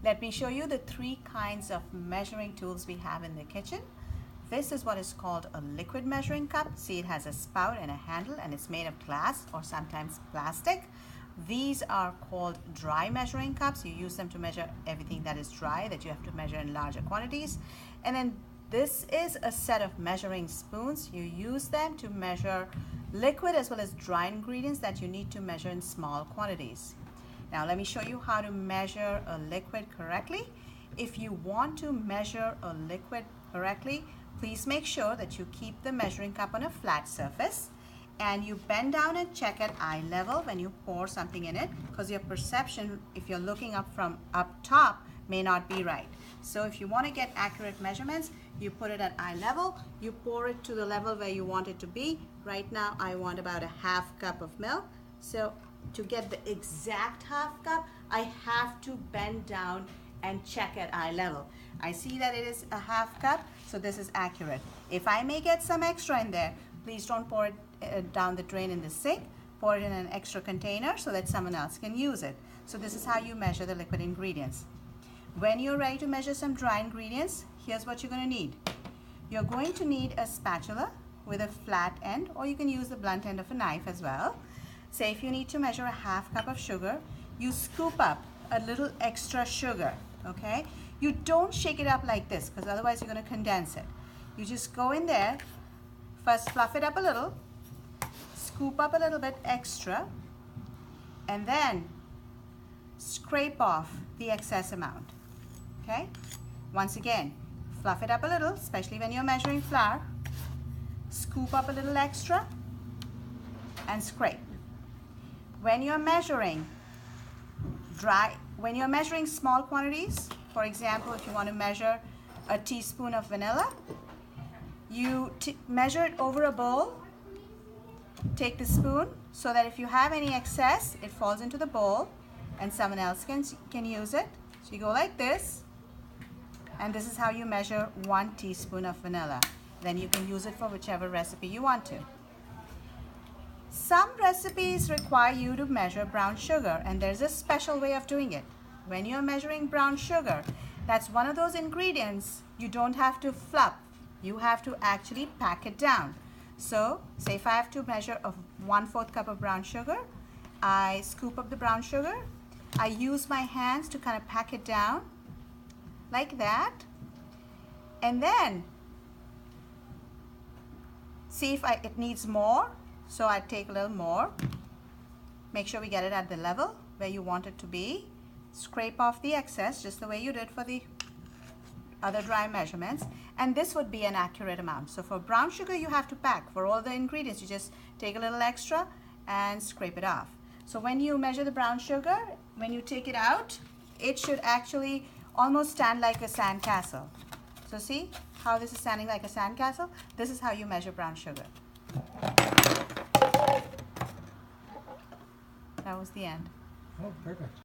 Let me show you the three kinds of measuring tools we have in the kitchen. This is what is called a liquid measuring cup. See, it has a spout and a handle, and it's made of glass or sometimes plastic. These are called dry measuring cups. You use them to measure everything that is dry that you have to measure in larger quantities. And then this is a set of measuring spoons. You use them to measure liquid as well as dry ingredients that you need to measure in small quantities. Now let me show you how to measure a liquid correctly. If you want to measure a liquid correctly, please make sure that you keep the measuring cup on a flat surface and you bend down and check at eye level when you pour something in it, because your perception, if you're looking up from up top, may not be right. So if you want to get accurate measurements, you put it at eye level, you pour it to the level where you want it to be. Right now I want about a half cup of milk. So to get the exact half cup, I have to bend down and check at eye level. I see that it is a half cup, so this is accurate. If I may get some extra in there, please don't pour it down the drain in the sink. Pour it in an extra container so that someone else can use it. So this is how you measure the liquid ingredients. When you're ready to measure some dry ingredients, here's what you're going to need. You're going to need a spatula with a flat end, or you can use the blunt end of a knife as well. Say if you need to measure a half cup of sugar, you scoop up a little extra sugar, okay? You don't shake it up like this, because otherwise you're going to condense it. You just go in there, first fluff it up a little, scoop up a little bit extra, and then scrape off the excess amount, okay? Once again, fluff it up a little, especially when you're measuring flour, scoop up a little extra, and scrape. When you're measuring small quantities, for example, if you want to measure a teaspoon of vanilla, you measure it over a bowl, take the spoon so that if you have any excess, it falls into the bowl and someone else can use it. So you go like this, and this is how you measure 1 teaspoon of vanilla. Then you can use it for whichever recipe you want to. Some recipes require you to measure brown sugar, and there's a special way of doing it. When you're measuring brown sugar, that's one of those ingredients you don't have to fluff. You have to actually pack it down. So, say if I have to measure a 1/4 cup of brown sugar, I scoop up the brown sugar. I use my hands to kind of pack it down like that. And then, see if it needs more. So I take a little more, make sure we get it at the level where you want it to be, scrape off the excess just the way you did for the other dry measurements, and this would be an accurate amount. So for brown sugar you have to pack. For all the ingredients you just take a little extra and scrape it off. So when you measure the brown sugar, when you take it out, it should actually almost stand like a sandcastle. So see how this is standing like a sandcastle? This is how you measure brown sugar. That was the end. Oh, perfect.